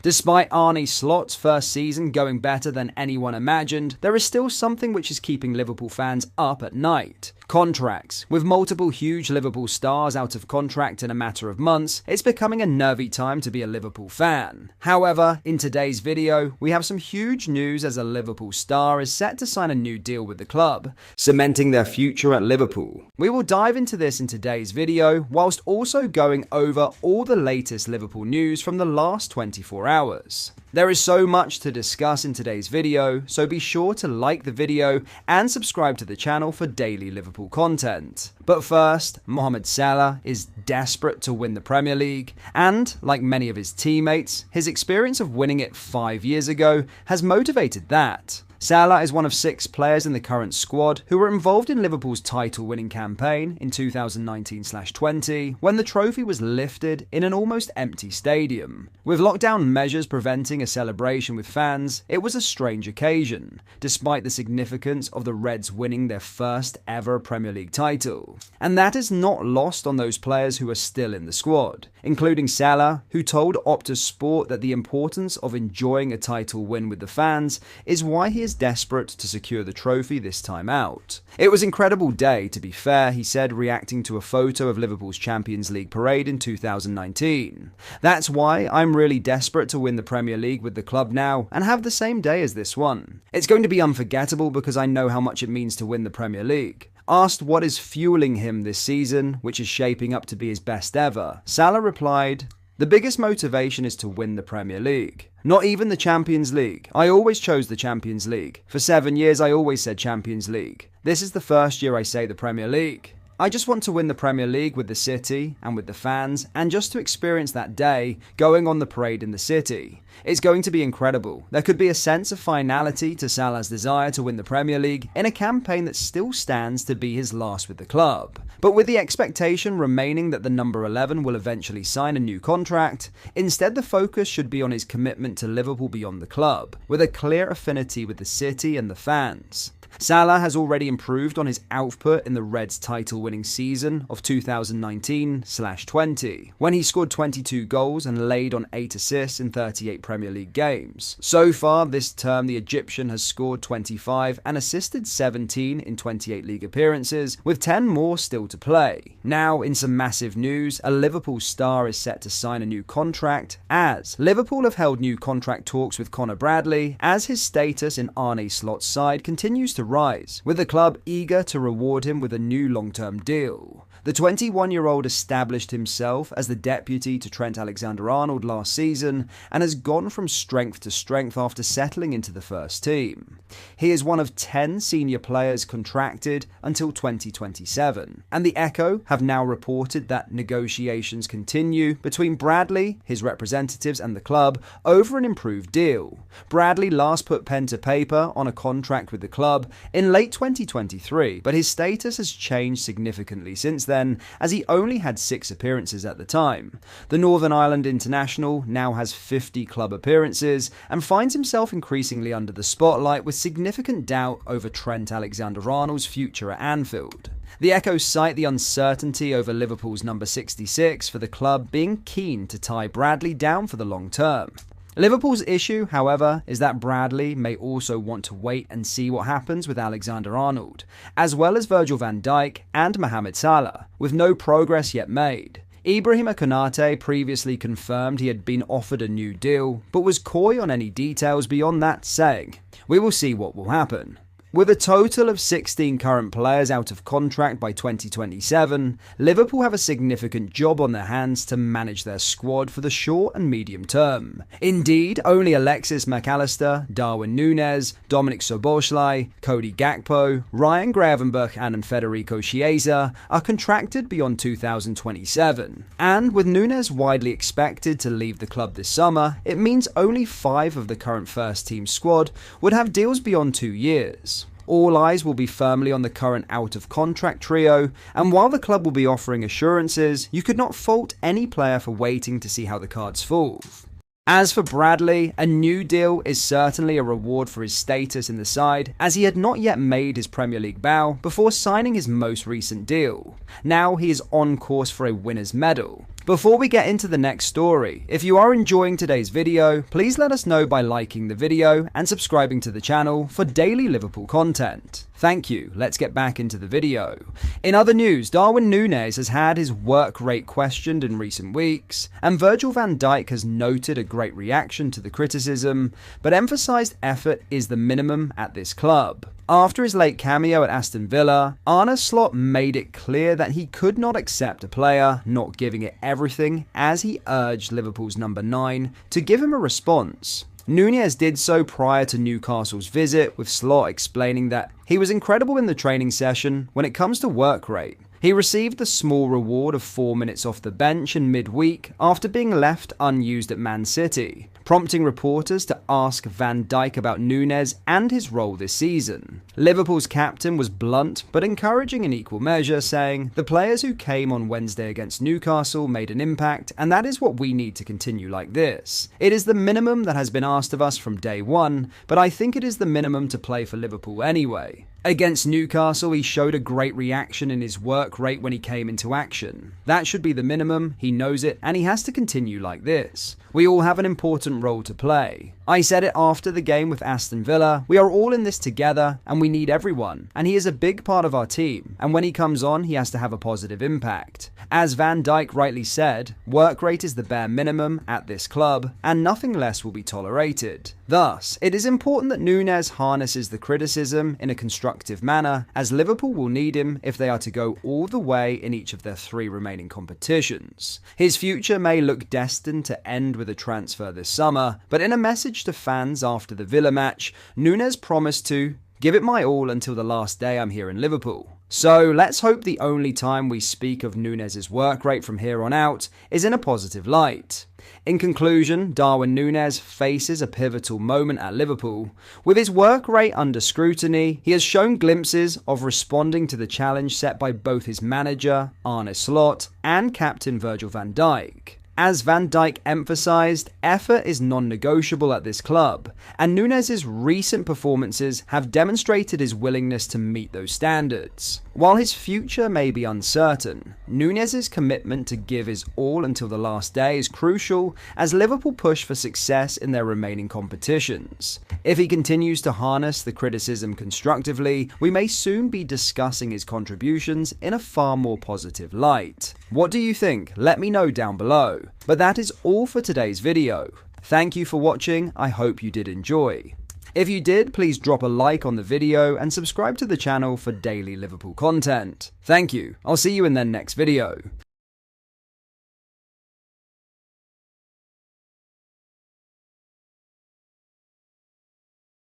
Despite Arne Slot's first season going better than anyone imagined, there is still something which is keeping Liverpool fans up at night. Contracts. With multiple huge Liverpool stars out of contract in a matter of months, it's becoming a nervy time to be a Liverpool fan. However, in today's video, we have some huge news as a Liverpool star is set to sign a new deal with the club, cementing their future at Liverpool. We will dive into this in today's video, whilst also going over all the latest Liverpool news from the last 24 hours. There is so much to discuss in today's video, so be sure to like the video and subscribe to the channel for daily Liverpool content. But first, Mohamed Salah is desperate to win the Premier League, and, like many of his teammates, his experience of winning it 5 years ago has motivated that. Salah is one of 6 players in the current squad who were involved in Liverpool's title-winning campaign in 2019-20 when the trophy was lifted in an almost empty stadium. With lockdown measures preventing a celebration with fans, it was a strange occasion, despite the significance of the Reds winning their first ever Premier League title. And that is not lost on those players who are still in the squad, including Salah, who told Opta Sport that the importance of enjoying a title win with the fans is why he is desperate to secure the trophy this time out. It was an incredible day, to be fair, he said, reacting to a photo of Liverpool's Champions League parade in 2019. That's why I'm really desperate to win the Premier League with the club now and have the same day as this one. It's going to be unforgettable because I know how much it means to win the Premier League. Asked what is fueling him this season, which is shaping up to be his best ever, Salah replied, "The biggest motivation is to win the Premier League. Not even the Champions League. I always chose the Champions League. For 7 years I always said Champions League. This is the first year I say the Premier League. I just want to win the Premier League with the city and with the fans, and just to experience that day going on the parade in the city. It's going to be incredible. There could be a sense of finality to Salah's desire to win the Premier League in a campaign that still stands to be his last with the club. But with the expectation remaining that the number 11 will eventually sign a new contract, instead the focus should be on his commitment to Liverpool beyond the club, with a clear affinity with the city and the fans. Salah has already improved on his output in the Reds' title-winning season of 2019-20, when he scored 22 goals and laid on 8 assists in 38 Premier League games. So far this term, the Egyptian has scored 25 and assisted 17 in 28 league appearances, with 10 more still to play. Now, in some massive news, a Liverpool star is set to sign a new contract, as Liverpool have held new contract talks with Conor Bradley, as his status in Arne Slot's side continues to rise, with the club eager to reward him with a new long-term deal. The 21-year-old established himself as the deputy to Trent Alexander-Arnold last season and has gone from strength to strength after settling into the first team. He is one of 10 senior players contracted until 2027, and the Echo have now reported that negotiations continue between Bradley, his representatives and the club over an improved deal. Bradley last put pen to paper on a contract with the club in late 2023, but his status has changed significantly since then, as he only had 6 appearances at the time. The Northern Ireland international now has 50 club appearances and finds himself increasingly under the spotlight, with significant doubt over Trent Alexander-Arnold's future at Anfield. The Echo cite the uncertainty over Liverpool's number 66 for the club being keen to tie Bradley down for the long term. Liverpool's issue, however, is that Bradley may also want to wait and see what happens with Alexander-Arnold, as well as Virgil van Dijk and Mohamed Salah, with no progress yet made. Ibrahima Konate previously confirmed he had been offered a new deal, but was coy on any details beyond that, saying, "We will see what will happen." With a total of 16 current players out of contract by 2027, Liverpool have a significant job on their hands to manage their squad for the short and medium term. Indeed, only Alexis Mac Allister, Darwin Núñez, Dominic Szoboszlai, Cody Gakpo, Ryan Gravenberch and Federico Chiesa are contracted beyond 2027. And with Núñez widely expected to leave the club this summer, it means only 5 of the current first-team squad would have deals beyond 2 years. All eyes will be firmly on the current out-of-contract trio, and while the club will be offering assurances, you could not fault any player for waiting to see how the cards fall. As for Bradley, a new deal is certainly a reward for his status in the side, as he had not yet made his Premier League bow before signing his most recent deal. Now he is on course for a winner's medal. Before we get into the next story, if you are enjoying today's video, please let us know by liking the video and subscribing to the channel for daily Liverpool content. Thank you. Let's get back into the video. In other news, Darwin Núñez has had his work rate questioned in recent weeks, and Virgil van Dijk has noted a great reaction to the criticism, but emphasised effort is the minimum at this club. After his late cameo at Aston Villa, Arne Slot made it clear that he could not accept a player not giving it everything, as he urged Liverpool's number 9 to give him a response. Núñez did so prior to Newcastle's visit, with Slot explaining that he was incredible in the training session when it comes to work rate. He received the small reward of 4 minutes off the bench in midweek after being left unused at Man City, prompting reporters to ask Van Dijk about Núñez and his role this season. Liverpool's captain was blunt but encouraging in equal measure, saying, "The players who came on Wednesday against Newcastle made an impact, and that is what we need to continue like this. It is the minimum that has been asked of us from day one, but I think it is the minimum to play for Liverpool anyway." Against Newcastle, he showed a great reaction in his work rate when he came into action. That should be the minimum, he knows it, and he has to continue like this. We all have an important role to play. I said it after the game with Aston Villa, we are all in this together and we need everyone, and he is a big part of our team, and when he comes on he has to have a positive impact. As Van Dijk rightly said, work rate is the bare minimum at this club and nothing less will be tolerated. Thus, it is important that Núñez harnesses the criticism in a constructive manner, as Liverpool will need him if they are to go all the way in each of their 3 remaining competitions. His future may look destined to end with a transfer this summer, but in a message to fans after the Villa match, Núñez promised to "give it my all until the last day I'm here in Liverpool." So let's hope the only time we speak of Núñez's work rate from here on out is in a positive light. In conclusion, Darwin Núñez faces a pivotal moment at Liverpool. With his work rate under scrutiny, he has shown glimpses of responding to the challenge set by both his manager, Arne Slot, and captain Virgil van Dijk. As Van Dijk emphasised, effort is non-negotiable at this club, and Núñez's recent performances have demonstrated his willingness to meet those standards. While his future may be uncertain, Núñez's commitment to give his all until the last day is crucial as Liverpool push for success in their remaining competitions. If he continues to harness the criticism constructively, we may soon be discussing his contributions in a far more positive light. What do you think? Let me know down below. But that is all for today's video. Thank you for watching, I hope you did enjoy. If you did, please drop a like on the video and subscribe to the channel for daily Liverpool content. Thank you, I'll see you in the next video.